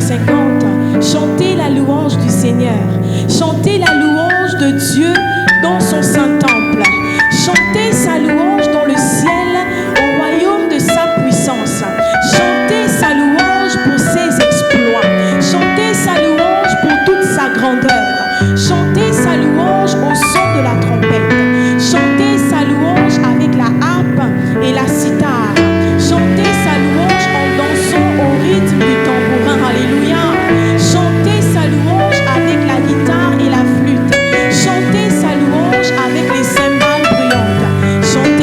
50. Chantez la louange du Seigneur. Chantez la louange de Dieu dans son saint temple. Chantez sa louange dans le ciel, au royaume de sa puissance. Chantez sa louange pour ses exploits. Chantez sa louange pour toute sa grandeur. Chantez sa louange au son de la trompette. Chantez sa louange avec la harpe et la cithare. Chantez sa louange en dansant au rythme du tambourin. Alléluia. Chantez sa louange avec la guitare et la flûte. Chantez sa louange avec les cymbales bruyantes. Chantez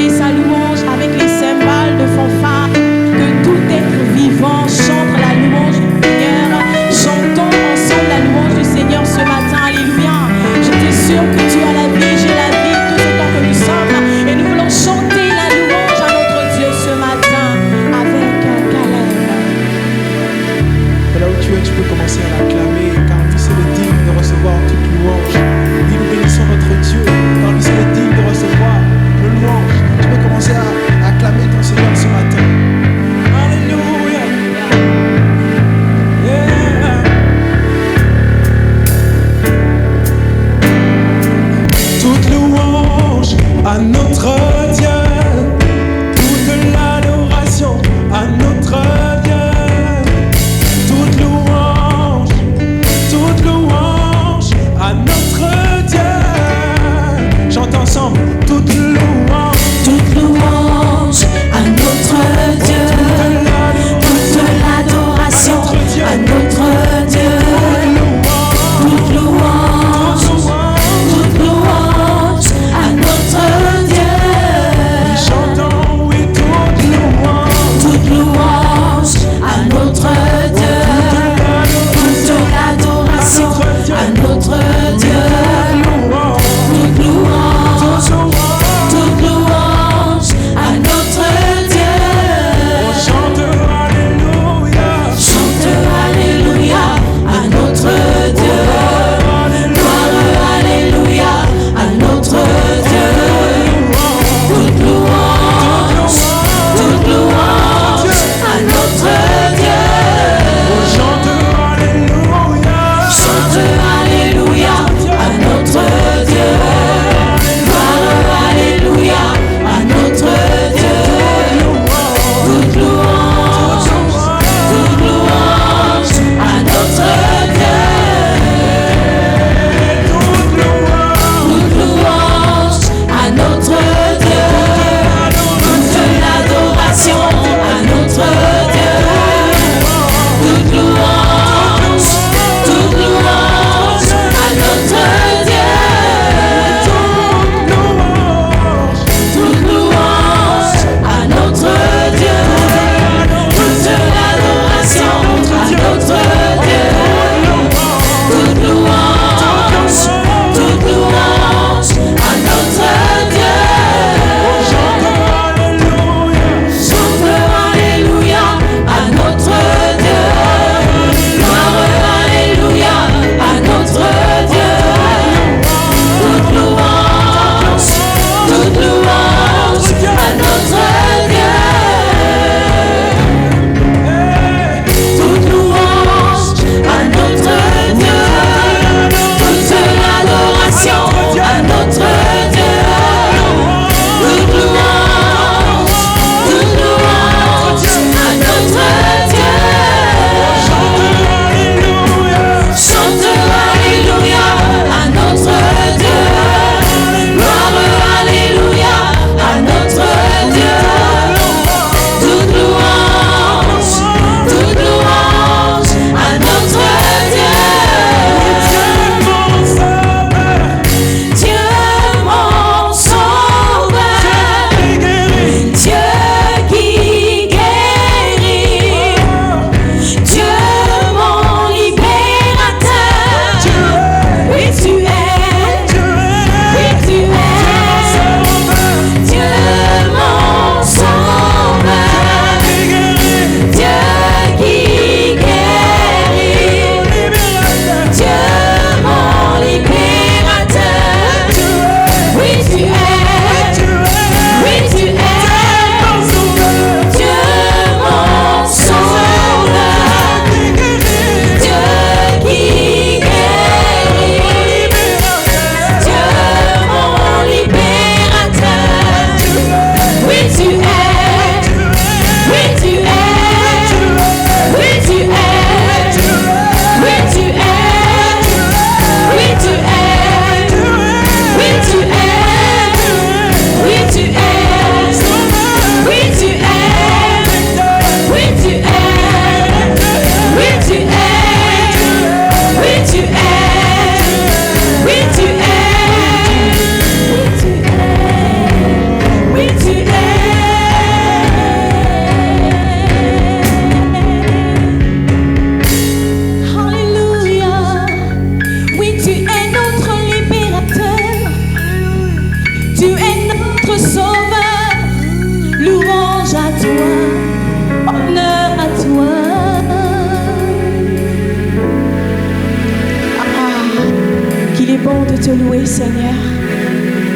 Seigneur,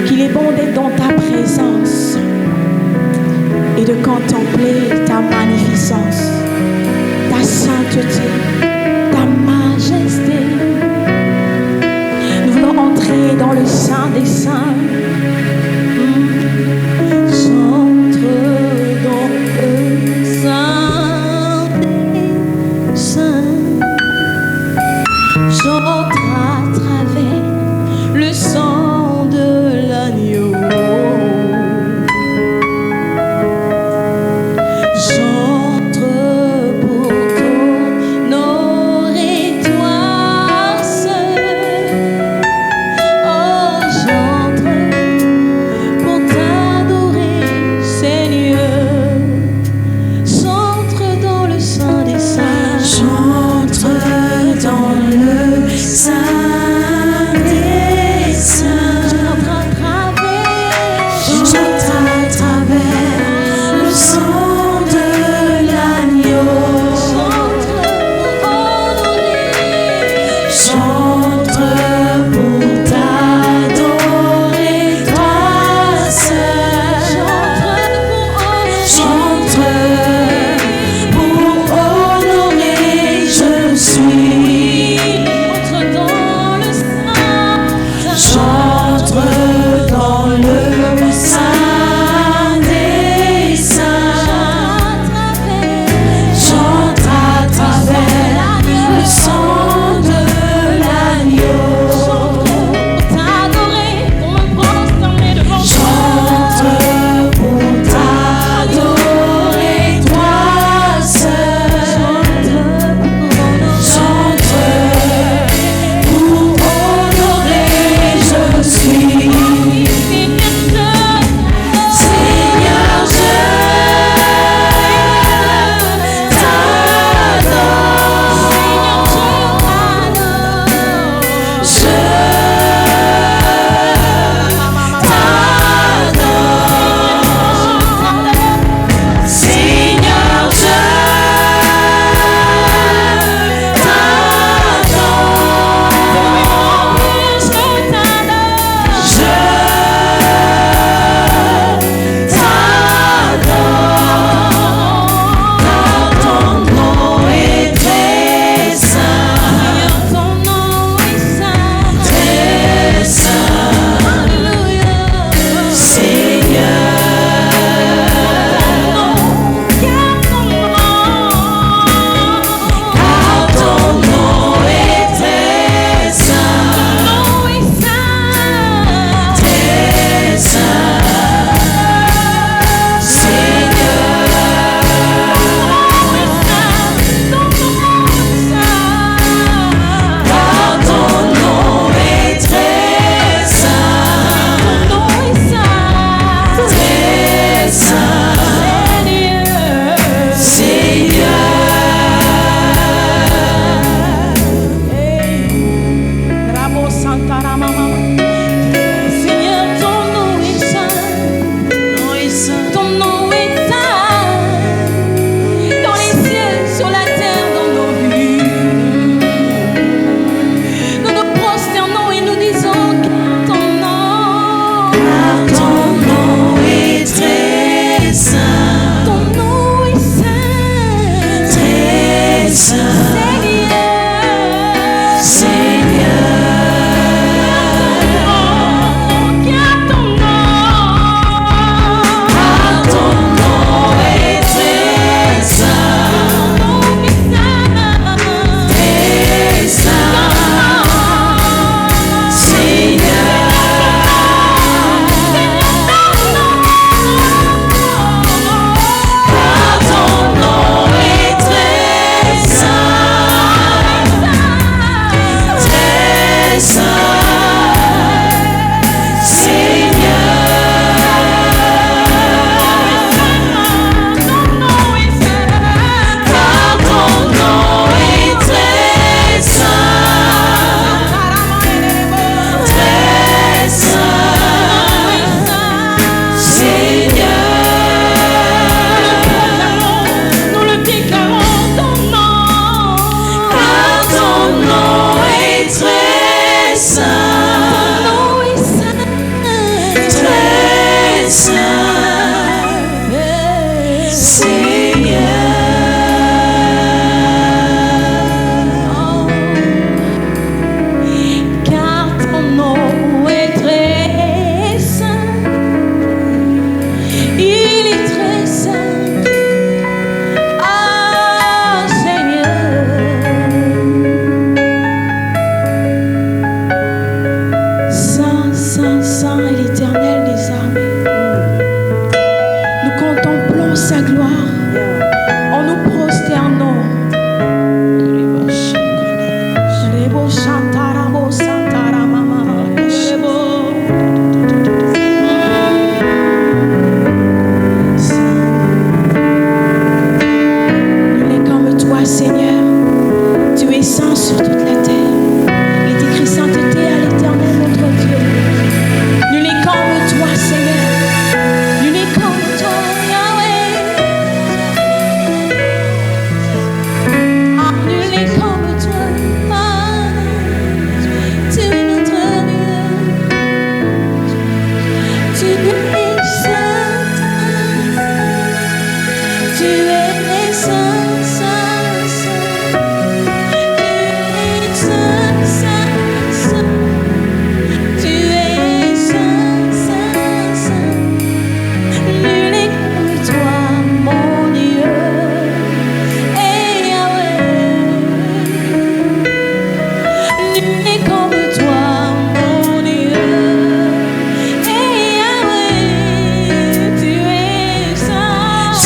qu'il est bon d'être dans ta présence et de contempler ta magnificence, ta sainteté, ta majesté. Nous voulons entrer dans le Saint des Saints. J'entre dans le Saint des Saints. J'entre à travers le sang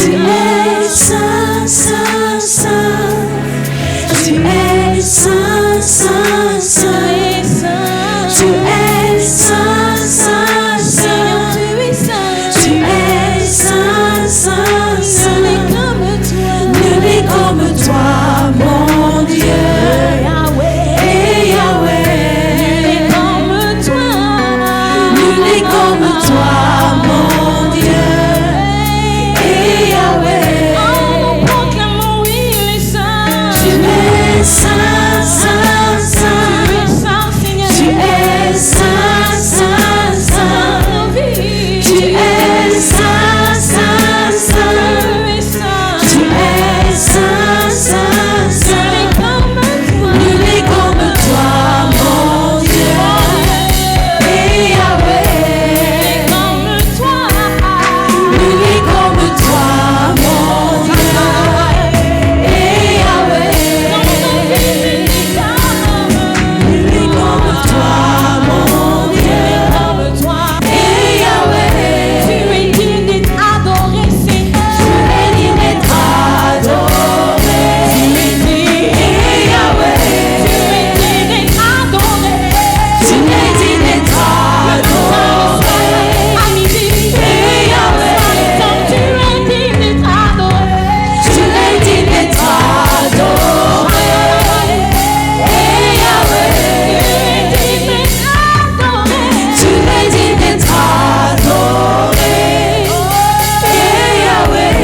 Tu es saint, saint, saint. Tu es saint, saint, saint. Tu es saint, saint, saint. Tu es saint, saint, saint. Nul n'est comme toi, mon Dieu. Et Yahweh. Nul n'est comme toi. Nul n'est comme toi, mon Dieu. Et Yahweh. Oh, nous proclamons, oui, il est saint. Tu es saint, saint, saint. Tu es saint, Seigneur. Tu es saint, saint, saint. Tu es saint, saint, saint. Tu es saint, saint, saint. Nul n'est comme toi, mon Dieu. Et Yahweh. Nul n'est comme toi, mon Dieu. Et Yahweh. Nul n'est comme toi, mon Dieu. Et Yahweh. Tu es digne d'être adoré, Seigneur. Tu es digne d'être adoré. Et Yahweh. Tu es digne d'être adoré. Tu es digne d'être adoré. À midi. Et Yahweh. Tu es digne d'être adoré. Tu es digne d'être adoré. Et Yahweh. Tu es digne d'être adoré. Et Yahweh.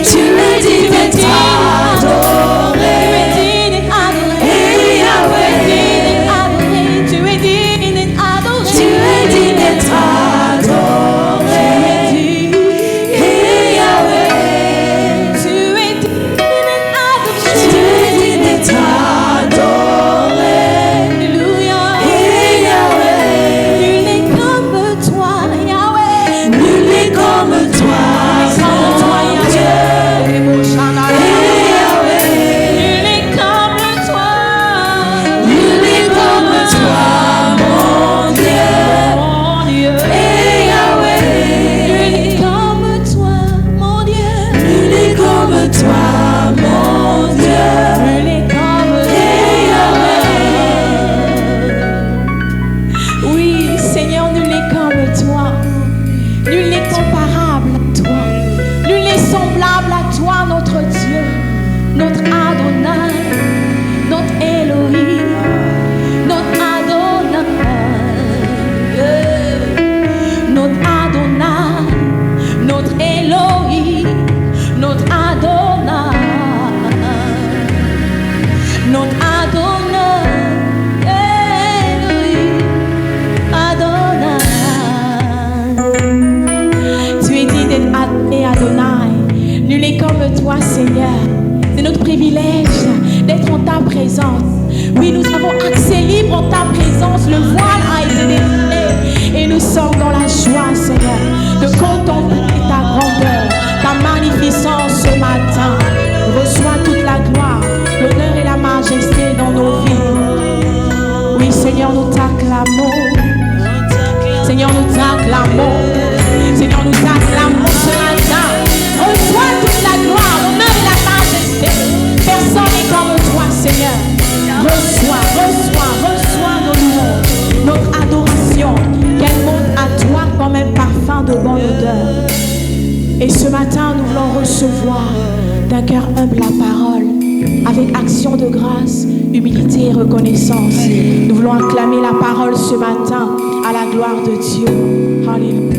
Tu es digne d'être adoré. Et Yahweh. Tu es digne d'être adoré. Tu es digne d'être adoré. Et Yahweh. Tu es digne d'être adoré. Alléluia. Et Yahweh. Nul n'est comme toi, Yahweh. Nul n'est comme toi, mon Dieu. Et Yahweh. Nul n'est comme toi. Nul n'est comme toi, mon Dieu. Et Yahweh. Nul n'est comme toi, mon Dieu. Nul n'est comme toi, mon Dieu. Nul n'est comme et Yahweh. Oui, Seigneur, nul n'est comme toi. Nul n'est comparable à toi. Nul n'est semblable à toi, notre Dieu, notre Adonai, notre Elohim, notre Adonai, notre Adonai, notre Elohim, notre Adonai, notre Adonai, Elohim, Adonai. Tu es digne d'être adoré, Adonai. Nul n'est comme toi, Seigneur. C'est notre privilège d'être en ta présence. Oui, nous avons accès libre en ta présence. Le voile a été déroulé et nous sommes dans la joie, Seigneur, de contempler ta grandeur, ta magnificence ce matin. Reçois toute la gloire, l'honneur et la majesté dans nos vies. Oui, Seigneur, nous t'acclamons. Seigneur, nous t'acclamons. Seigneur, nous t'acclamons ce matin. Reçois toute la gloire, l'honneur et la majesté. Personne n'est comme toi, Seigneur. Reçois nos louanges, notre adoration, qu'elle monte à toi comme un parfum de bonne odeur. Et ce matin, nous voulons recevoir d'un cœur humble la parole, avec action de grâce, humilité et reconnaissance. Nous voulons acclamer la parole ce matin à la gloire de Dieu. Alléluia.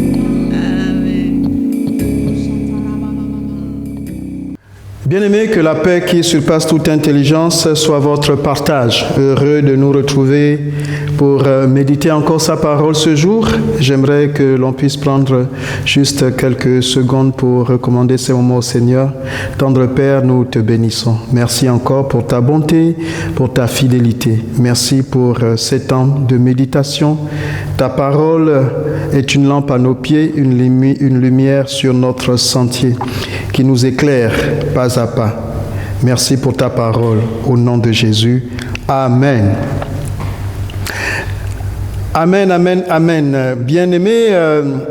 Bien-aimés, que la paix qui surpasse toute intelligence soit votre partage. Heureux de nous retrouver pour méditer encore sa parole ce jour. J'aimerais que l'on puisse prendre juste quelques secondes pour recommander ces moments au Seigneur. Tendre Père, nous te bénissons. Merci encore pour ta bonté, pour ta fidélité. Merci pour ces temps de méditation. Ta parole est une lampe à nos pieds, une lumière sur notre sentier qui nous éclaire pas à pas. Merci pour ta parole. Au nom de Jésus. Amen. Amen, amen, amen. Bien-aimés,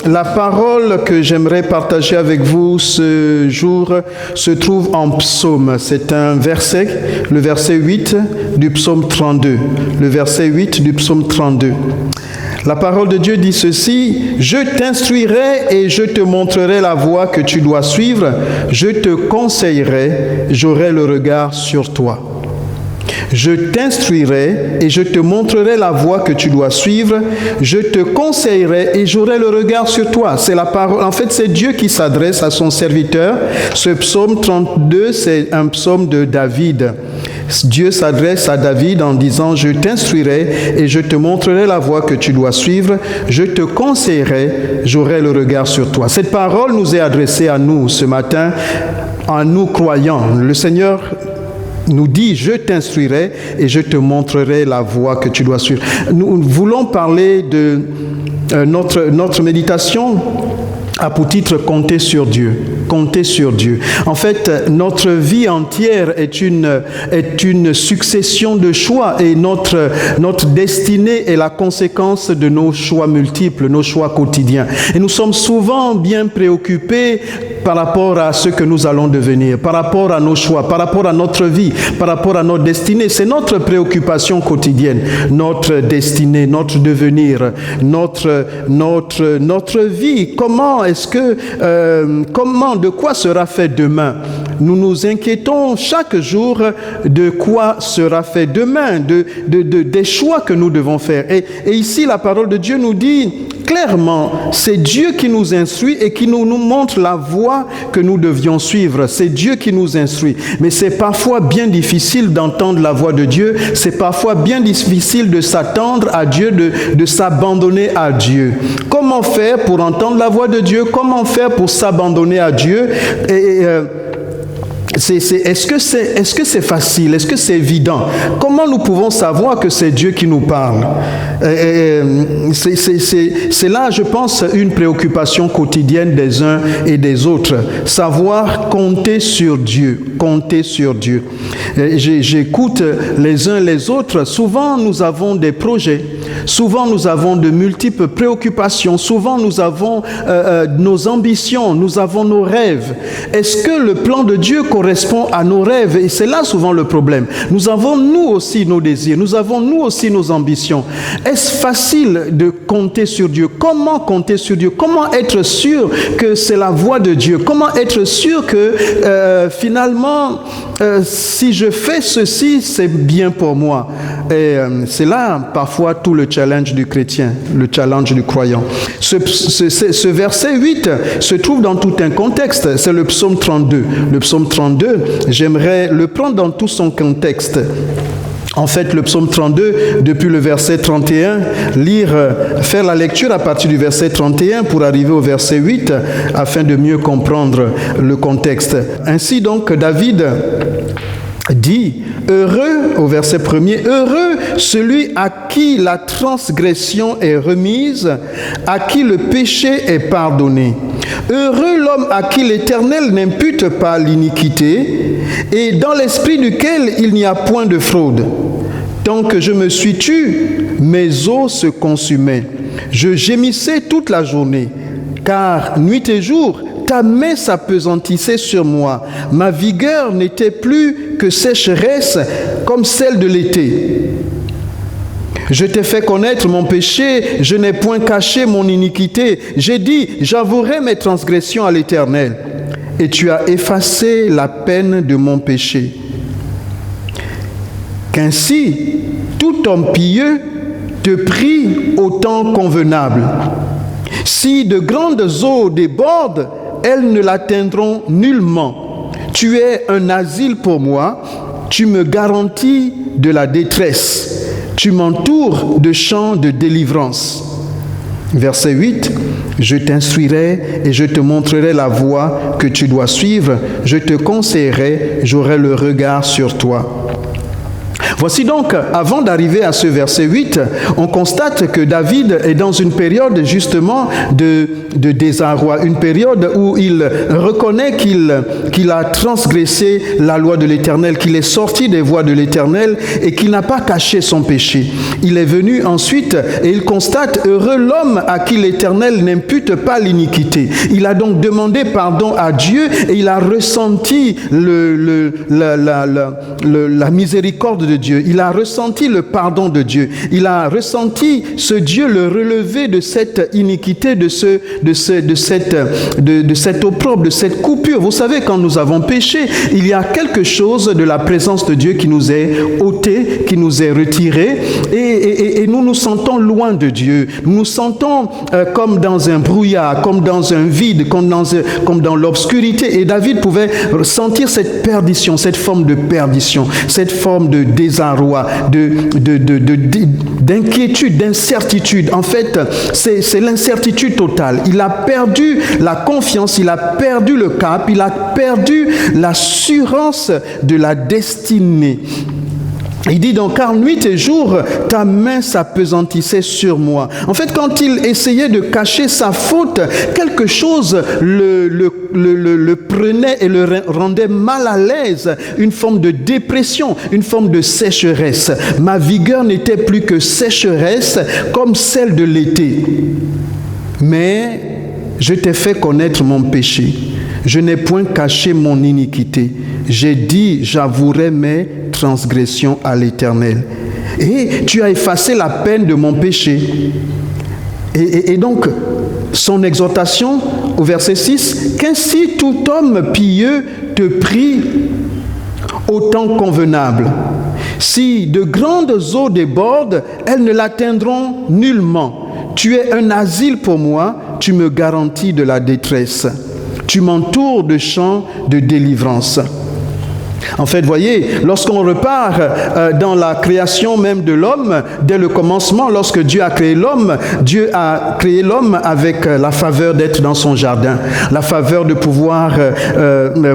la parole que j'aimerais partager avec vous ce jour se trouve en psaume. C'est un verset, le verset 8 du psaume 32. Le verset 8 du psaume 32. La parole de Dieu dit ceci: « Je t'instruirai et je te montrerai la voie que tu dois suivre. Je te conseillerai, j'aurai le regard sur toi. » Je t'instruirai et je te montrerai la voie que tu dois suivre. Je te conseillerai et j'aurai le regard sur toi. C'est la parole. En fait, c'est Dieu qui s'adresse à son serviteur. Ce psaume 32, c'est un psaume de David. Dieu s'adresse à David en disant: « Je t'instruirai et je te montrerai la voie que tu dois suivre. Je te conseillerai, j'aurai le regard sur toi. » Cette parole nous est adressée à nous ce matin, à nous croyants. Le Seigneur nous dit: je t'instruirai et je te montrerai la voie que tu dois suivre. Nous voulons parler de notre méditation a pour titre « Compter sur Dieu ». Compter sur Dieu. En fait, notre vie entière est une succession de choix et notre destinée est la conséquence de nos choix multiples, nos choix quotidiens. Et nous sommes souvent bien préoccupés par rapport à ce que nous allons devenir, par rapport à nos choix, par rapport à notre vie, par rapport à notre destinée. C'est notre préoccupation quotidienne, notre destinée, notre devenir, notre vie. Comment est-ce que, de quoi sera fait demain? Nous nous inquiétons chaque jour de quoi sera fait demain, des choix que nous devons faire. Et ici, la parole de Dieu nous dit clairement, c'est Dieu qui nous instruit et qui nous montre la voie que nous devions suivre. C'est Dieu qui nous instruit. Mais c'est parfois bien difficile d'entendre la voix de Dieu. C'est parfois bien difficile de s'attendre à Dieu, de s'abandonner à Dieu. Comment faire pour entendre la voix de Dieu? Comment faire pour s'abandonner à Dieu? Est-ce que c'est facile? Est-ce que c'est évident? Comment nous pouvons savoir que c'est Dieu qui nous parle? C'est là, je pense, une préoccupation quotidienne des uns et des autres. Savoir compter sur Dieu. Compter sur Dieu. J'écoute les uns les autres. Souvent, nous avons des projets. Souvent, nous avons de multiples préoccupations. Souvent, nous avons nos ambitions. Nous avons nos rêves. Est-ce que le plan de Dieu correspond à nos rêves? Et c'est là souvent le problème. Nous avons nous aussi nos désirs. Nous avons nous aussi nos ambitions. Est-ce facile de compter sur Dieu? Comment compter sur Dieu? Comment être sûr que c'est la voie de Dieu? Comment être sûr que finalement, si je fais ceci, c'est bien pour moi? Et c'est là parfois tout le challenge du chrétien, le challenge du croyant. Ce verset 8 se trouve dans tout un contexte. C'est le psaume 32. Le psaume 32, j'aimerais le prendre dans tout son contexte. En fait, le psaume 32, depuis le verset 31, faire la lecture à partir du verset 31 pour arriver au verset 8, afin de mieux comprendre le contexte. Ainsi donc, David dit: heureux, au verset 1er, heureux celui à qui la transgression est remise, à qui le péché est pardonné. Heureux l'homme à qui l'Éternel n'impute pas l'iniquité et dans l'esprit duquel il n'y a point de fraude. Tant que je me suis tu, mes os se consumaient. Je gémissais toute la journée, car nuit et jour, ta main s'appesantissait sur moi. Ma vigueur n'était plus que sécheresse comme celle de l'été. Je t'ai fait connaître mon péché, je n'ai point caché mon iniquité. J'ai dit, j'avouerai mes transgressions à l'Éternel, et tu as effacé la peine de mon péché. Qu'ainsi, tout homme pieux te prie au temps convenable. Si de grandes eaux débordent, elles ne l'atteindront nullement. Tu es un asile pour moi, tu me garantis de la détresse. Tu m'entoures de chants de délivrance. Verset 8, je t'instruirai et je te montrerai la voie que tu dois suivre. Je te conseillerai, j'aurai le regard sur toi. Voici donc, avant d'arriver à ce verset 8, on constate que David est dans une période justement de désarroi, une période où il reconnaît qu'il a transgressé la loi de l'Éternel, qu'il est sorti des voies de l'Éternel et qu'il n'a pas caché son péché. Il est venu ensuite et il constate: heureux l'homme à qui l'Éternel n'impute pas l'iniquité. Il a donc demandé pardon à Dieu et il a ressenti la miséricorde de Dieu. Il a ressenti le pardon de Dieu. Il a ressenti ce Dieu le relever de cette iniquité, de cet opprobre, de cette coupure. Vous savez, quand nous avons péché, il y a quelque chose de la présence de Dieu qui nous est ôté, qui nous est retiré, et nous nous sentons loin de Dieu. Nous nous sentons comme dans un brouillard, comme dans un vide, comme dans l'obscurité. Et David pouvait sentir cette perdition, cette forme de perdition, cette forme de désarroi, d'inquiétude, d'incertitude. En fait, c'est l'incertitude totale. Il a perdu la confiance, il a perdu le cap, il a perdu l'assurance de la destinée. Il dit donc: car nuit et jour, ta main s'appesantissait sur moi. En fait, quand il essayait de cacher sa faute, quelque chose le prenait et le rendait mal à l'aise. Une forme de dépression, une forme de sécheresse. Ma vigueur n'était plus que sécheresse, comme celle de l'été. Mais je t'ai fait connaître mon péché. Je n'ai point caché mon iniquité. J'ai dit: j'avouerai mes transgressions à l'Éternel. Et tu as effacé la peine de mon péché. Et donc, son exhortation au verset 6, qu'ainsi tout homme pieux te prie au temps convenable. Si de grandes eaux débordent, elles ne l'atteindront nullement. Tu es un asile pour moi, tu me garantis de la détresse. Tu m'entoures de chants de délivrance. En fait, voyez, lorsqu'on repart dans la création même de l'homme, dès le commencement, lorsque Dieu a créé l'homme avec la faveur d'être dans son jardin, la faveur de pouvoir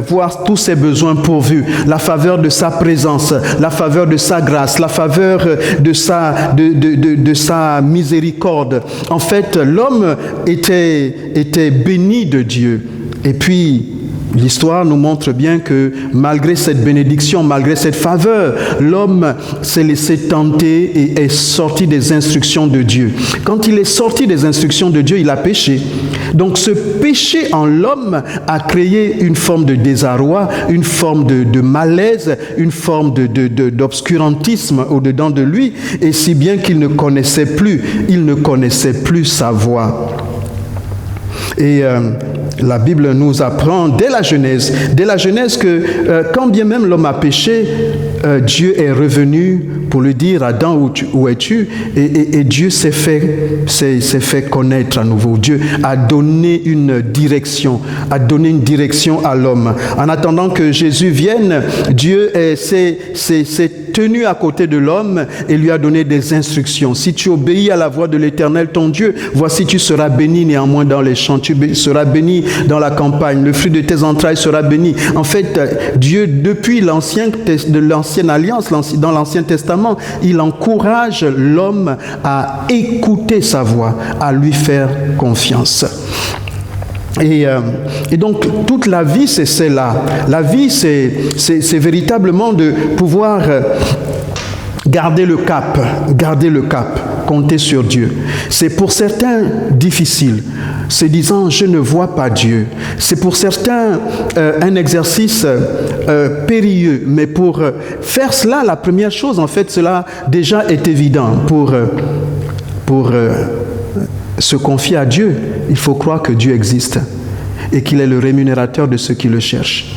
voir tous ses besoins pourvus, la faveur de sa présence, la faveur de sa grâce, la faveur de sa miséricorde. En fait, l'homme était béni de Dieu. Et puis, l'histoire nous montre bien que malgré cette bénédiction, malgré cette faveur, l'homme s'est laissé tenter et est sorti des instructions de Dieu. Quand il est sorti des instructions de Dieu, il a péché. Donc ce péché en l'homme a créé une forme de désarroi, une forme de malaise, une forme d'obscurantisme au-dedans de lui, et si bien qu'il ne connaissait plus sa voie. Et la Bible nous apprend dès la Genèse que quand bien même l'homme a péché, Dieu est revenu pour lui dire: Adam, où es-tu? Et Dieu s'est fait connaître à nouveau. Dieu a donné une direction à l'homme. En attendant que Jésus vienne, Dieu s'est tenu à côté de l'homme et lui a donné des instructions. Si tu obéis à la voix de l'Éternel ton Dieu, voici tu seras béni néanmoins dans les champs, tu seras béni dans la campagne, le fruit de tes entrailles sera béni. En fait, Dieu, depuis l'ancienne alliance, dans l'Ancien Testament, il encourage l'homme à écouter sa voix, à lui faire confiance. Et donc, toute la vie, c'est cela. La vie, c'est véritablement de pouvoir garder le cap, compter sur Dieu. C'est pour certains difficile, se disant: je ne vois pas Dieu. C'est pour certains un exercice périlleux, mais pour faire cela, la première chose, en fait, cela déjà est évident. Pour se confier à Dieu, il faut croire que Dieu existe et qu'il est le rémunérateur de ceux qui le cherchent.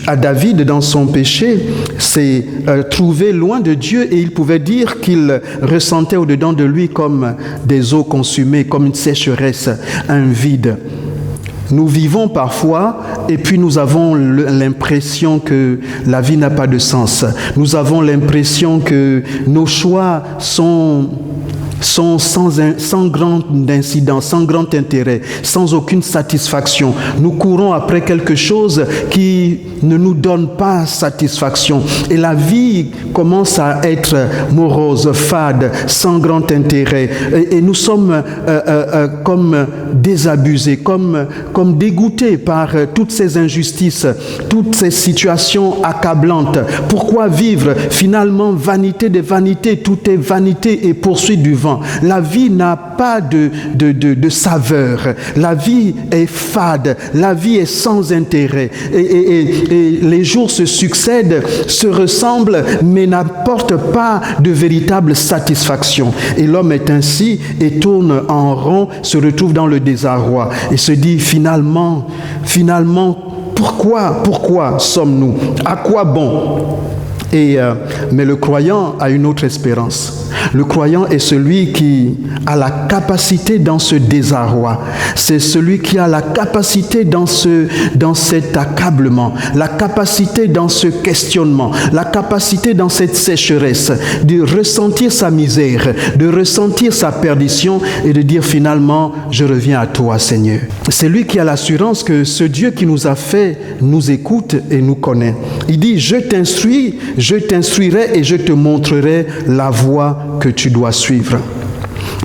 À David, dans son péché, s'est trouvé loin de Dieu et il pouvait dire qu'il ressentait au-dedans de lui comme des eaux consumées, comme une sécheresse, un vide. Nous vivons parfois et puis nous avons l'impression que la vie n'a pas de sens. Nous avons l'impression que nos choix sont sont sans grand incident, sans grand intérêt, sans aucune satisfaction. Nous courons après quelque chose qui ne nous donne pas satisfaction. Et la vie commence à être morose, fade, sans grand intérêt. Et nous sommes comme désabusés, comme dégoûtés par toutes ces injustices, toutes ces situations accablantes. Pourquoi vivre? Finalement, vanité des vanités, tout est vanité et poursuite du vent. La vie n'a pas de saveur. La vie est fade. La vie est sans intérêt. Et les jours se succèdent, se ressemblent, mais n'apportent pas de véritable satisfaction. Et l'homme est ainsi et tourne en rond, se retrouve dans le désarroi et se dit finalement, pourquoi sommes-nous? À quoi bon? Mais le croyant a une autre espérance. Le croyant est celui qui a la capacité dans ce désarroi. C'est celui qui a la capacité dans cet accablement, la capacité dans ce questionnement, la capacité dans cette sécheresse, de ressentir sa misère, de ressentir sa perdition et de dire finalement, je reviens à toi, Seigneur. C'est lui qui a l'assurance que ce Dieu qui nous a fait nous écoute et nous connaît. Il dit, je t'instruirai et je te montrerai la voie que tu dois suivre.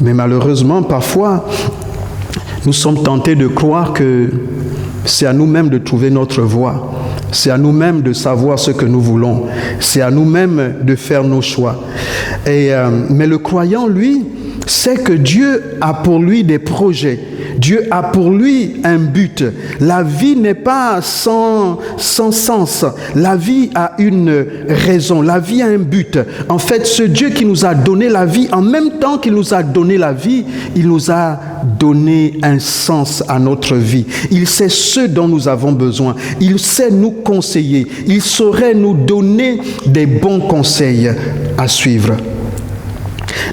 Mais malheureusement, parfois, nous sommes tentés de croire que c'est à nous-mêmes de trouver notre voie. C'est à nous-mêmes de savoir ce que nous voulons. C'est à nous-mêmes de faire nos choix. Mais le croyant, lui, sait que Dieu a pour lui des projets. Dieu a pour lui un but. La vie n'est pas sans sens. La vie a une raison. La vie a un but. En fait, ce Dieu qui nous a donné la vie, en même temps qu'il nous a donné la vie, il nous a donné un sens à notre vie. Il sait ce dont nous avons besoin. Il sait nous conseiller. Il saurait nous donner des bons conseils à suivre.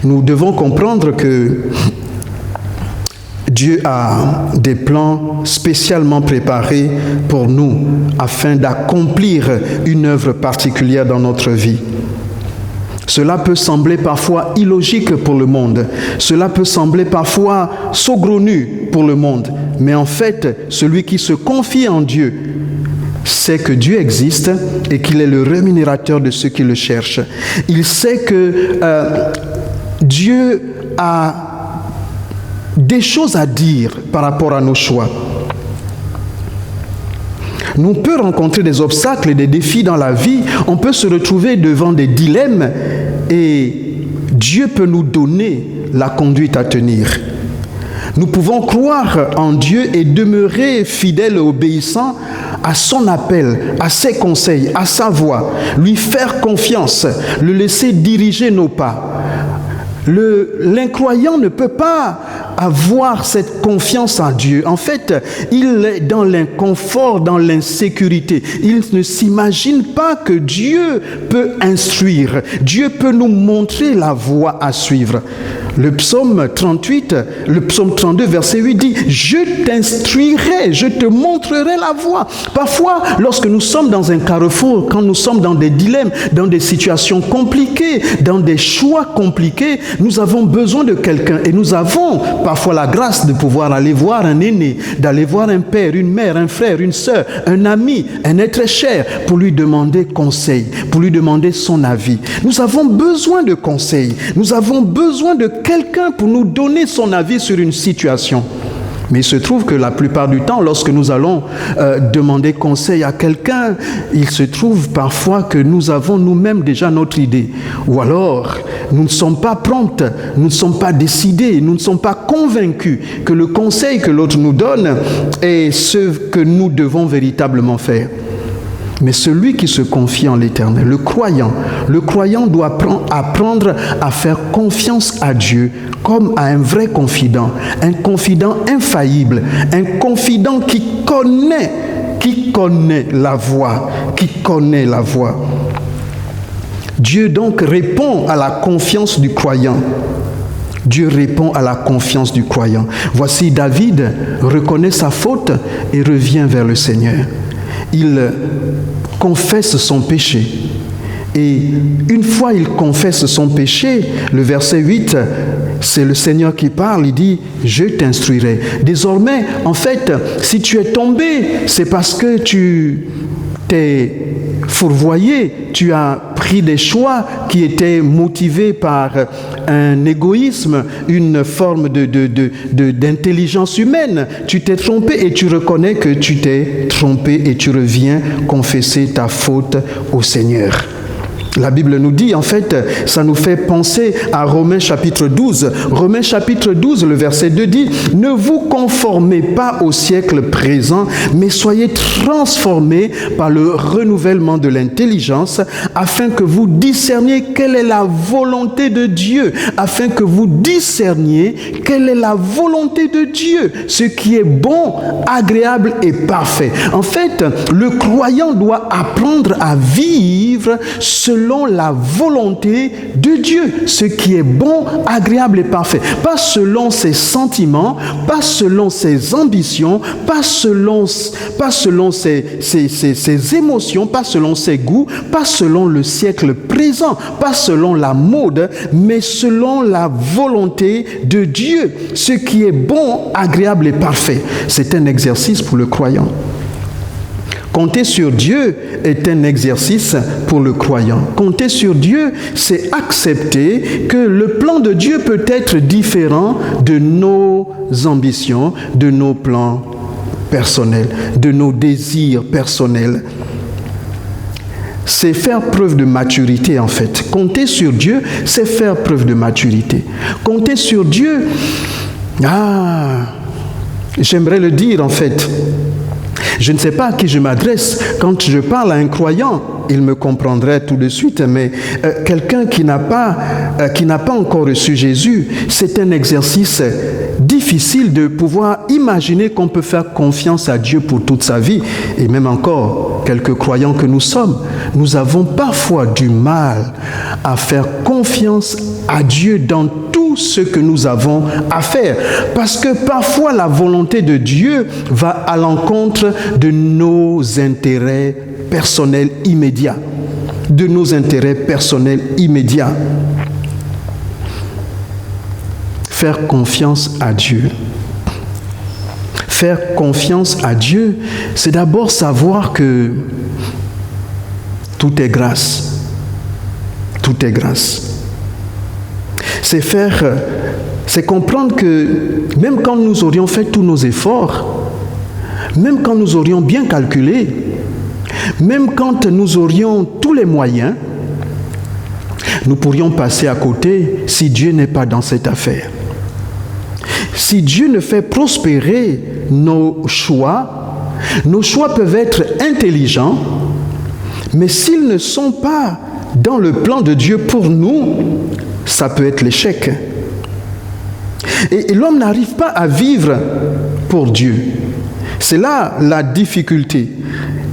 Nous devons comprendre que Dieu a des plans spécialement préparés pour nous afin d'accomplir une œuvre particulière dans notre vie. Cela peut sembler parfois illogique pour le monde. Cela peut sembler parfois saugrenu pour le monde. Mais en fait, celui qui se confie en Dieu sait que Dieu existe et qu'il est le rémunérateur de ceux qui le cherchent. Il sait que Dieu a des choses à dire par rapport à nos choix. Nous pouvons rencontrer des obstacles et des défis dans la vie. On peut se retrouver devant des dilemmes et Dieu peut nous donner la conduite à tenir. Nous pouvons croire en Dieu et demeurer fidèles et obéissants à son appel, à ses conseils, à sa voix, lui faire confiance, le laisser diriger nos pas. L'incroyant ne peut pas avoir cette confiance en Dieu. En fait, il est dans l'inconfort, dans l'insécurité. Il ne s'imagine pas que Dieu peut instruire. Dieu peut nous montrer la voie à suivre. Le psaume 38, le psaume 32, verset 8 dit « Je t'instruirai, je te montrerai la voie ». Parfois, lorsque nous sommes dans un carrefour, quand nous sommes dans des dilemmes, dans des situations compliquées, dans des choix compliqués, nous avons besoin de quelqu'un et nous avons parfois la grâce de pouvoir aller voir un aîné, d'aller voir un père, une mère, un frère, une sœur, un ami, un être cher pour lui demander conseil, pour lui demander son avis. Nous avons besoin de conseils, nous avons besoin de quelqu'un pour nous donner son avis sur une situation. Mais il se trouve que la plupart du temps, lorsque nous allons demander conseil à quelqu'un, il se trouve parfois que nous avons nous-mêmes déjà notre idée. Ou alors, nous ne sommes pas promptes, nous ne sommes pas décidés, nous ne sommes pas convaincus que le conseil que l'autre nous donne est ce que nous devons véritablement faire. Mais celui qui se confie en l'Éternel, le croyant doit apprendre à faire confiance à Dieu comme à un vrai confident infaillible, un confident qui connaît la voie, Dieu donc répond à la confiance du croyant. Dieu répond à la confiance du croyant. Voici David reconnaît sa faute et revient vers le Seigneur. Il confesse son péché. Et une fois il confesse son péché, le verset 8, c'est le Seigneur qui parle, il dit, je t'instruirai. Désormais, en fait, si tu es tombé, c'est parce que tu t'es fourvoyé, tu as pris des choix qui étaient motivés par un égoïsme, une forme d'intelligence humaine. Tu t'es trompé et tu reconnais que tu t'es trompé et tu reviens confesser ta faute au Seigneur. La Bible nous dit, en fait, ça nous fait penser à Romains chapitre 12. Romains chapitre 12, le verset 2 dit, « Ne vous conformez pas au siècle présent, mais soyez transformés par le renouvellement de l'intelligence, afin que vous discerniez quelle est la volonté de Dieu. » Afin que vous discerniez quelle est la volonté de Dieu, ce qui est bon, agréable et parfait. En fait, le croyant doit apprendre à vivre selon la volonté de Dieu, ce qui est bon, agréable et parfait. Pas selon ses sentiments, pas selon ses ambitions, pas selon ses émotions, pas selon ses goûts, pas selon le siècle présent, pas selon la mode, mais selon la volonté de Dieu, ce qui est bon, agréable et parfait. C'est un exercice pour le croyant. Compter sur Dieu est un exercice pour le croyant. Compter sur Dieu, c'est accepter que le plan de Dieu peut être différent de nos ambitions, de nos plans personnels, de nos désirs personnels. C'est faire preuve de maturité en fait. Compter sur Dieu, c'est faire preuve de maturité. Compter sur Dieu, j'aimerais le dire en fait. Je ne sais pas à qui je m'adresse. Quand je parle à un croyant, il me comprendrait tout de suite, mais quelqu'un qui n'a pas encore reçu Jésus, c'est un exercice difficile de pouvoir imaginer qu'on peut faire confiance à Dieu pour toute sa vie. Et même encore, quelques croyants que nous sommes, nous avons parfois du mal à faire confiance à Dieu dans tout ce que nous avons à faire. Parce que parfois la volonté de Dieu va à l'encontre de nos intérêts personnels immédiats. De nos intérêts personnels immédiats. Faire confiance à Dieu. Faire confiance à Dieu, c'est d'abord savoir que tout est grâce. Tout est grâce. C'est comprendre que même quand nous aurions fait tous nos efforts, même quand nous aurions bien calculé, même quand nous aurions tous les moyens, nous pourrions passer à côté si Dieu n'est pas dans cette affaire. Si Dieu ne fait prospérer nos choix peuvent être intelligents, mais s'ils ne sont pas dans le plan de Dieu pour nous, ça peut être l'échec. Et l'homme n'arrive pas à vivre pour Dieu. C'est là la difficulté.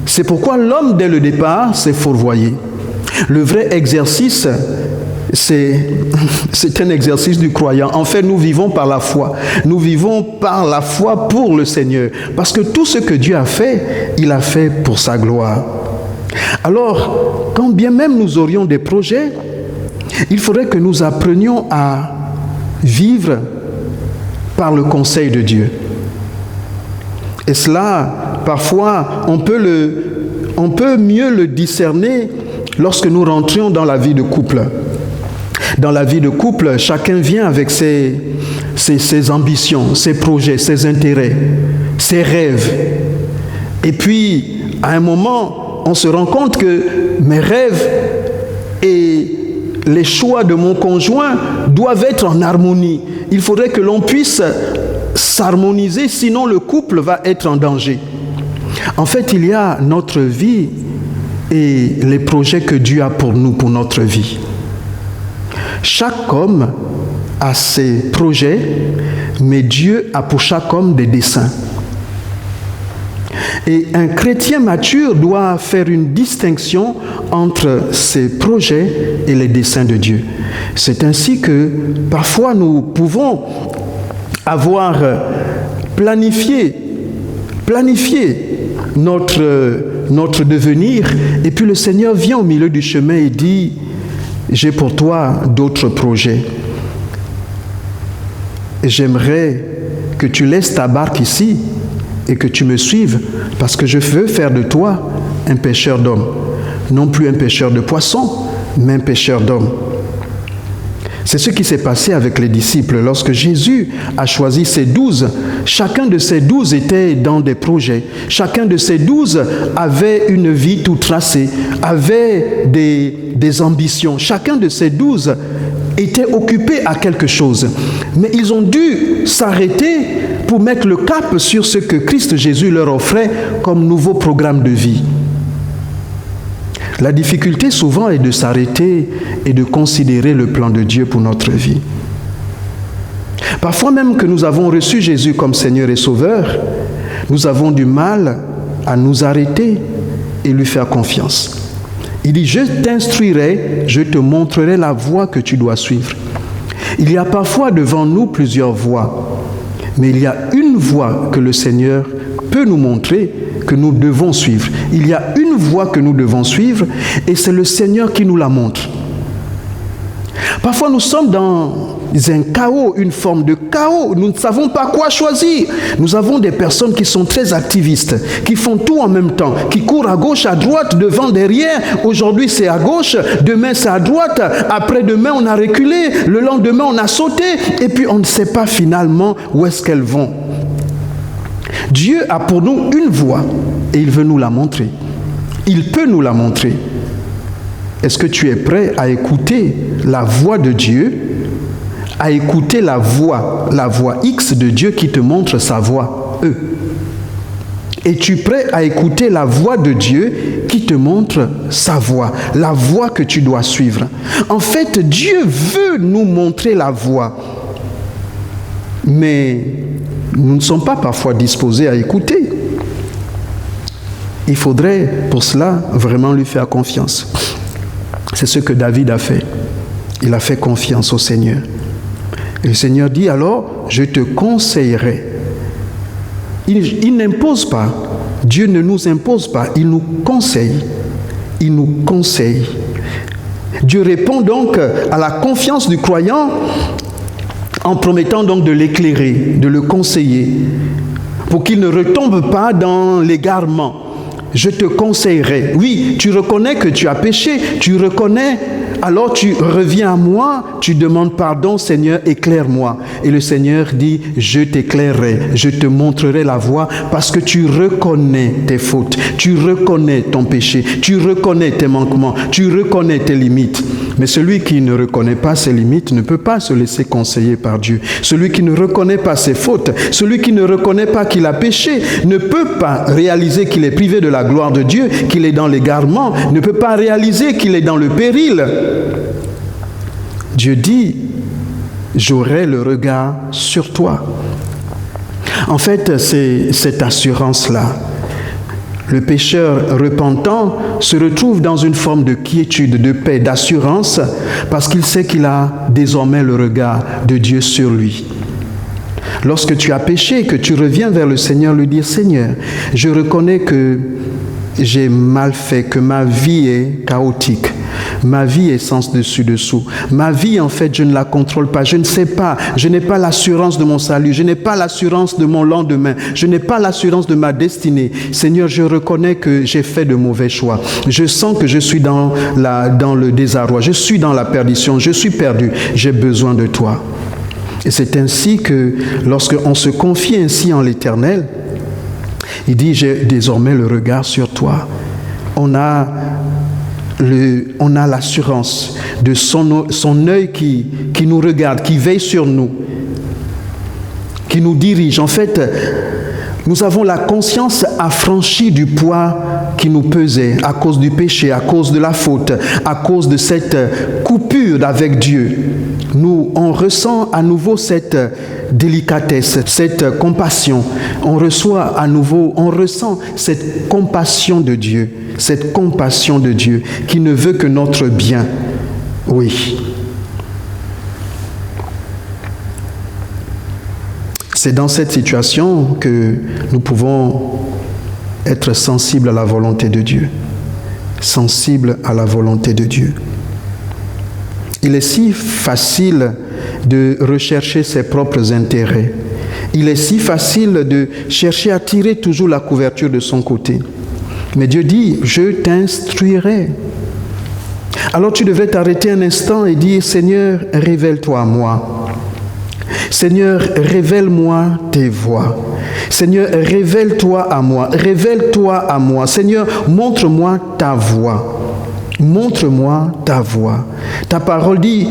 C'est pourquoi l'homme, dès le départ, s'est fourvoyé. Le vrai exercice, c'est un exercice du croyant. En fait, nous vivons par la foi. Nous vivons par la foi pour le Seigneur. Parce que tout ce que Dieu a fait, il a fait pour sa gloire. Alors, quand bien même nous aurions des projets, il faudrait que nous apprenions à vivre par le conseil de Dieu. Et cela, parfois, on peut mieux le discerner lorsque nous rentrions dans la vie de couple. Dans la vie de couple, chacun vient avec ses ambitions, ses projets, ses intérêts, ses rêves. Et puis, à un moment, on se rend compte que mes rêves et les choix de mon conjoint doivent être en harmonie. Il faudrait que l'on puisse s'harmoniser, sinon le couple va être en danger. En fait, il y a notre vie et les projets que Dieu a pour nous, pour notre vie. Chaque homme a ses projets, mais Dieu a pour chaque homme des desseins. Et un chrétien mature doit faire une distinction entre ses projets et les desseins de Dieu. C'est ainsi que parfois nous pouvons avoir planifié notre devenir, et puis le Seigneur vient au milieu du chemin et dit: j'ai pour toi d'autres projets. j'aimerais que tu laisses ta barque ici et que tu me suives, parce que je veux faire de toi un pêcheur d'hommes. Non plus un pêcheur de poissons, mais un pêcheur d'hommes. C'est ce qui s'est passé avec les disciples. Lorsque Jésus a choisi ses 12, chacun de ces 12 était dans des projets. Chacun de ces 12 avait une vie toute tracée, avait des ambitions. Chacun de ces 12 était occupé à quelque chose. Mais ils ont dû s'arrêter pour mettre le cap sur ce que Christ Jésus leur offrait comme nouveau programme de vie. La difficulté souvent est de s'arrêter et de considérer le plan de Dieu pour notre vie. Parfois même que nous avons reçu Jésus comme Seigneur et Sauveur, nous avons du mal à nous arrêter et lui faire confiance. Il dit, je t'instruirai, je te montrerai la voie que tu dois suivre. Il y a parfois devant nous plusieurs voies, mais il y a une voie que le Seigneur peut nous montrer, que nous devons suivre. Il y a une voie que nous devons suivre et c'est le Seigneur qui nous la montre. Parfois nous sommes dans un chaos, une forme de chaos. Nous ne savons pas quoi choisir. Nous avons des personnes qui sont très activistes, qui font tout en même temps, qui courent à gauche, à droite, devant, derrière. Aujourd'hui c'est à gauche, demain c'est à droite, après-demain on a reculé, le lendemain on a sauté et puis on ne sait pas finalement où est-ce qu'elles vont. Dieu a pour nous une voie et il veut nous la montrer. Il peut nous la montrer. Est-ce que tu es prêt à écouter la voix de Dieu, à écouter la voix X de Dieu qui te montre sa voix E? Es-tu prêt à écouter la voix de Dieu qui te montre sa voix, la voie que tu dois suivre? En fait, Dieu veut nous montrer la voie, mais nous ne sommes pas parfois disposés à écouter. Il faudrait pour cela vraiment lui faire confiance. C'est ce que David a fait. Il a fait confiance au Seigneur. Et le Seigneur dit alors, je te conseillerai. Il n'impose pas. Dieu ne nous impose pas. Il nous conseille. Il nous conseille. Dieu répond donc à la confiance du croyant en promettant donc de l'éclairer, de le conseiller, pour qu'il ne retombe pas dans l'égarement. Je te conseillerai. Oui, tu reconnais que tu as péché, tu reconnais, alors tu reviens à moi, tu demandes pardon, Seigneur, éclaire-moi. Et le Seigneur dit, je t'éclairerai, je te montrerai la voie, parce que tu reconnais tes fautes, tu reconnais ton péché, tu reconnais tes manquements, tu reconnais tes limites. Mais celui qui ne reconnaît pas ses limites ne peut pas se laisser conseiller par Dieu. Celui qui ne reconnaît pas ses fautes, celui qui ne reconnaît pas qu'il a péché, ne peut pas réaliser qu'il est privé de la gloire de Dieu, qu'il est dans l'égarement, ne peut pas réaliser qu'il est dans le péril. Dieu dit, j'aurai le regard sur toi. En fait, c'est cette assurance-là. Le pécheur repentant se retrouve dans une forme de quiétude, de paix, d'assurance, parce qu'il sait qu'il a désormais le regard de Dieu sur lui. Lorsque tu as péché, que tu reviens vers le Seigneur, lui dire, Seigneur, je reconnais que j'ai mal fait, que ma vie est chaotique. Ma vie est sens dessus-dessous. Ma vie, en fait, je ne la contrôle pas. Je ne sais pas. Je n'ai pas l'assurance de mon salut. Je n'ai pas l'assurance de mon lendemain. Je n'ai pas l'assurance de ma destinée. Seigneur, je reconnais que j'ai fait de mauvais choix. Je sens que je suis dans le désarroi. Je suis dans la perdition. Je suis perdu. J'ai besoin de toi. Et c'est ainsi que, lorsqu'on se confie ainsi en l'Éternel, il dit, j'ai désormais le regard sur toi. On a l'assurance de son œil qui nous regarde, qui veille sur nous, qui nous dirige. En fait, nous avons la conscience affranchie du poids qui nous pesait à cause du péché, à cause de la faute, à cause de cette coupure avec Dieu. On ressent à nouveau cette délicatesse, cette compassion. On ressent cette compassion de Dieu. Cette compassion de Dieu qui ne veut que notre bien. Oui. C'est dans cette situation que nous pouvons être sensibles à la volonté de Dieu. Sensibles à la volonté de Dieu. Il est si facile de rechercher ses propres intérêts. Il est si facile de chercher à tirer toujours la couverture de son côté. Mais Dieu dit, je t'instruirai. Alors tu devrais t'arrêter un instant et dire, Seigneur, révèle-toi à moi. Seigneur, révèle-moi tes voies. Seigneur, révèle-toi à moi. Révèle-toi à moi. Seigneur, montre-moi ta voie. Montre-moi ta voie. Ta parole dit,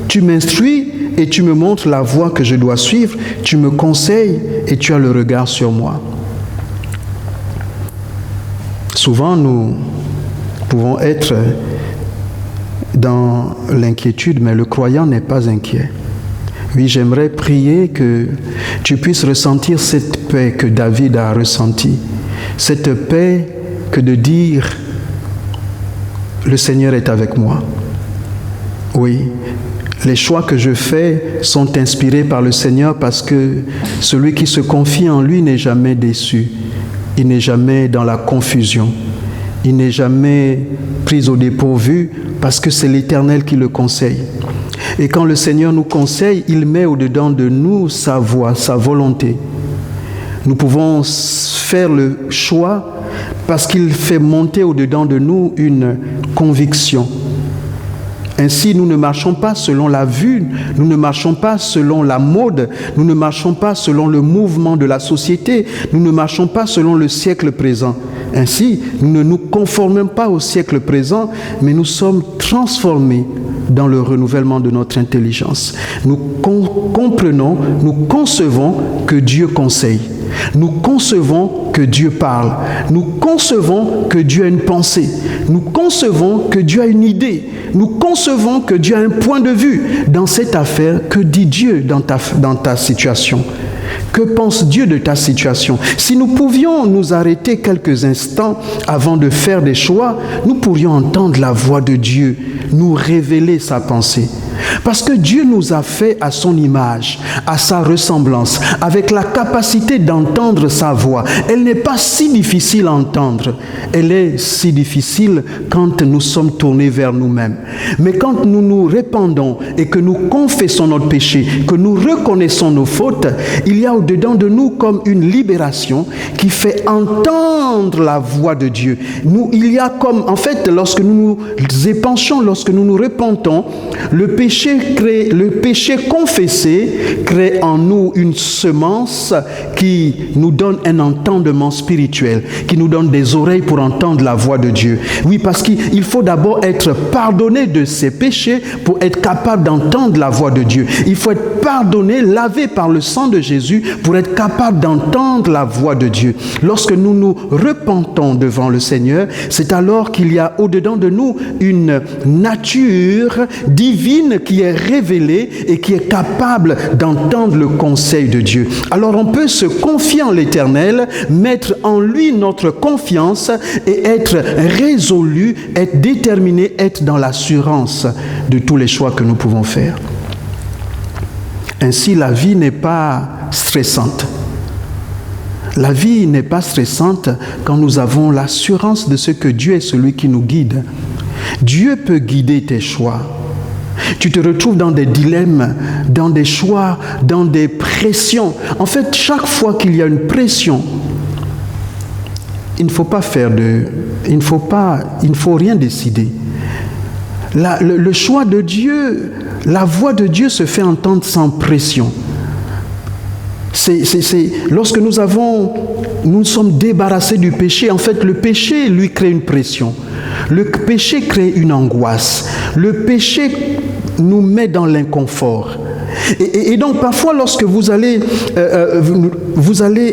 tu m'instruis et tu me montres la voie que je dois suivre. Tu me conseilles et tu as le regard sur moi. Souvent, nous pouvons être dans l'inquiétude, mais le croyant n'est pas inquiet. Oui, j'aimerais prier que tu puisses ressentir cette paix que David a ressentie. Cette paix que de dire, le Seigneur est avec moi. Oui, les choix que je fais sont inspirés par le Seigneur parce que celui qui se confie en lui n'est jamais déçu. Il n'est jamais dans la confusion. Il n'est jamais pris au dépourvu parce que c'est l'Éternel qui le conseille. Et quand le Seigneur nous conseille, il met au-dedans de nous sa voix, sa volonté. Nous pouvons faire le choix parce qu'il fait monter au-dedans de nous une conviction. Ainsi, nous ne marchons pas selon la vue, nous ne marchons pas selon la mode, nous ne marchons pas selon le mouvement de la société, nous ne marchons pas selon le siècle présent. Ainsi, nous ne nous conformons pas au siècle présent, mais nous sommes transformés dans le renouvellement de notre intelligence. Nous comprenons, nous concevons que Dieu conseille. Nous concevons que Dieu parle. Nous concevons que Dieu a une pensée. Nous concevons que Dieu a une idée. Nous concevons que Dieu a un point de vue dans cette affaire. Que dit Dieu dans ta situation? Que pense Dieu de ta situation? Si nous pouvions nous arrêter quelques instants avant de faire des choix, nous pourrions entendre la voix de Dieu nous révéler sa pensée. Parce que Dieu nous a fait à son image, à sa ressemblance, avec la capacité d'entendre sa voix. Elle n'est pas si difficile à entendre. Elle est si difficile quand nous sommes tournés vers nous-mêmes. Mais quand nous nous répandons et que nous confessons notre péché, que nous reconnaissons nos fautes, il y a au-dedans de nous comme une libération qui fait entendre la voix de Dieu. Il y a comme, en fait, lorsque nous nous épanchons, lorsque nous nous repentons, le péché confessé crée en nous une semence qui nous donne un entendement spirituel, qui nous donne des oreilles pour entendre la voix de Dieu. Oui, parce qu'il faut d'abord être pardonné de ses péchés pour être capable d'entendre la voix de Dieu. Il faut être pardonné, lavé par le sang de Jésus pour être capable d'entendre la voix de Dieu. Lorsque nous nous repentons devant le Seigneur, c'est alors qu'il y a au-dedans de nous une nature divine qui est révélée et qui est capable d'entendre le conseil de Dieu. Alors on peut se confier en l'Éternel, mettre en lui notre confiance et être résolu, être déterminé, être dans l'assurance de tous les choix que nous pouvons faire. Ainsi, la vie n'est pas stressante. La vie n'est pas stressante quand nous avons l'assurance de ce que Dieu est celui qui nous guide. Dieu peut guider tes choix. Tu te retrouves dans des dilemmes, dans des choix, dans des pressions. En fait, chaque fois qu'il y a une pression, il ne faut rien décider. Le choix de Dieu, la voix de Dieu se fait entendre sans pression. Lorsque nous sommes débarrassés du péché, en fait, le péché, lui, crée une pression. Le péché crée une angoisse. Le péché nous met dans l'inconfort. Et donc parfois lorsque vous allez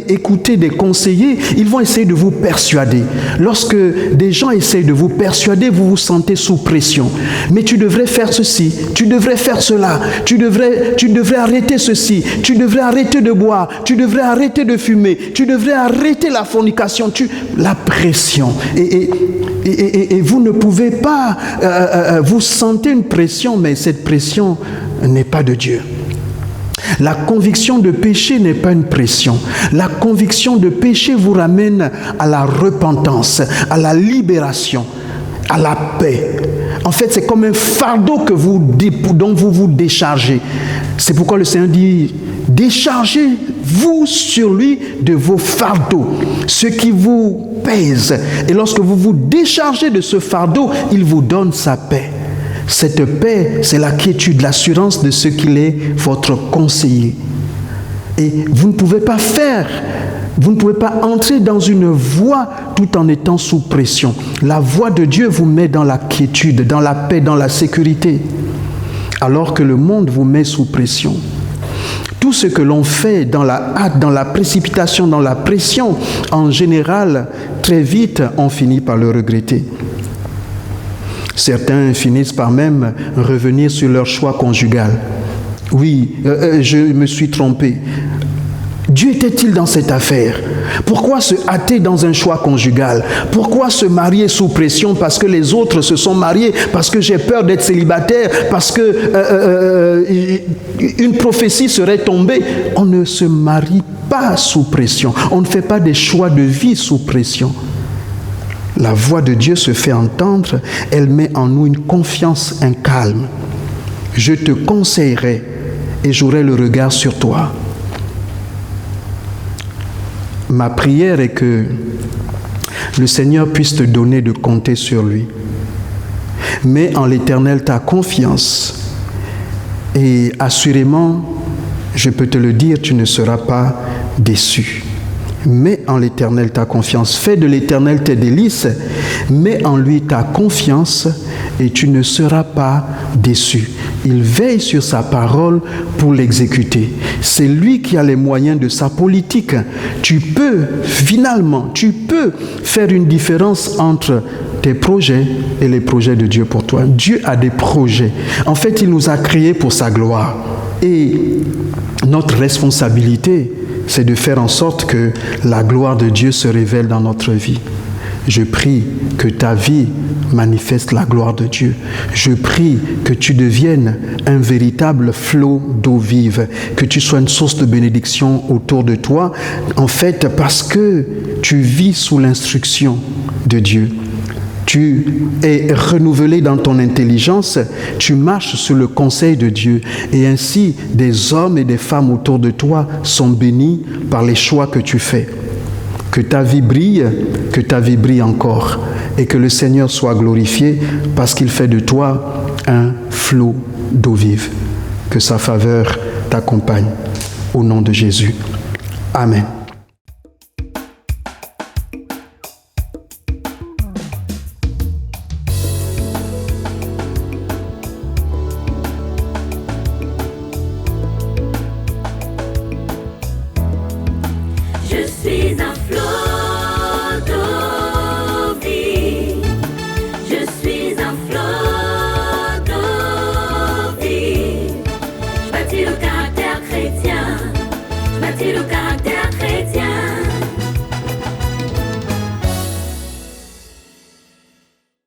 écouter des conseillers, ils vont essayer de vous persuader. Lorsque des gens essayent de vous persuader, vous vous sentez sous pression. Mais tu devrais faire ceci, tu devrais faire cela, tu devrais arrêter ceci, tu devrais arrêter de boire, tu devrais arrêter de fumer, tu devrais arrêter la fornication, la pression. Et vous ne pouvez pas, vous sentez une pression, mais cette pression n'est pas de Dieu. La conviction de péché n'est pas une pression. La conviction de péché vous ramène à la repentance, à la libération. à la paix. En fait, c'est comme un fardeau dont vous vous déchargez. C'est pourquoi le Seigneur dit, déchargez-vous sur lui de vos fardeaux, ce qui vous pèse. Et lorsque vous vous déchargez de ce fardeau, il vous donne sa paix. Cette paix, c'est la quiétude, l'assurance de ce qu'il est votre conseiller. Et vous ne pouvez pas entrer dans une voie tout en étant sous pression. La voie de Dieu vous met dans la quiétude, dans la paix, dans la sécurité, alors que le monde vous met sous pression. Tout ce que l'on fait dans la hâte, dans la précipitation, dans la pression, en général, très vite, on finit par le regretter. Certains finissent par même revenir sur leur choix conjugal. Oui, je me suis trompé. Dieu était-il dans cette affaire? Pourquoi se hâter dans un choix conjugal? Pourquoi se marier sous pression parce que les autres se sont mariés? Parce que j'ai peur d'être célibataire? Parce que une prophétie serait tombée? On ne se marie pas sous pression. On ne fait pas des choix de vie sous pression. La voix de Dieu se fait entendre. Elle met en nous une confiance, un calme. Je te conseillerai et j'aurai le regard sur toi. Ma prière est que le Seigneur puisse te donner de compter sur lui. Mets en l'Éternel ta confiance et assurément, je peux te le dire, tu ne seras pas déçu. Mets en l'Éternel ta confiance. Fais de l'Éternel tes délices. Mets en lui ta confiance et tu ne seras pas déçu. Il veille sur sa parole pour l'exécuter. C'est lui qui a les moyens de sa politique. Tu peux faire une différence entre tes projets et les projets de Dieu pour toi. Dieu a des projets. En fait, il nous a créés pour sa gloire. Et notre responsabilité, c'est de faire en sorte que la gloire de Dieu se révèle dans notre vie. Je prie que ta vie manifeste la gloire de Dieu. Je prie que tu deviennes un véritable flot d'eau vive, que tu sois une source de bénédiction autour de toi, en fait, parce que tu vis sous l'instruction de Dieu. Tu es renouvelé dans ton intelligence, tu marches sous le conseil de Dieu et ainsi des hommes et des femmes autour de toi sont bénis par les choix que tu fais. Que ta vie brille encore et que le Seigneur soit glorifié parce qu'il fait de toi un flot d'eau vive. Que sa faveur t'accompagne. Au nom de Jésus. Amen. Je suis un flot.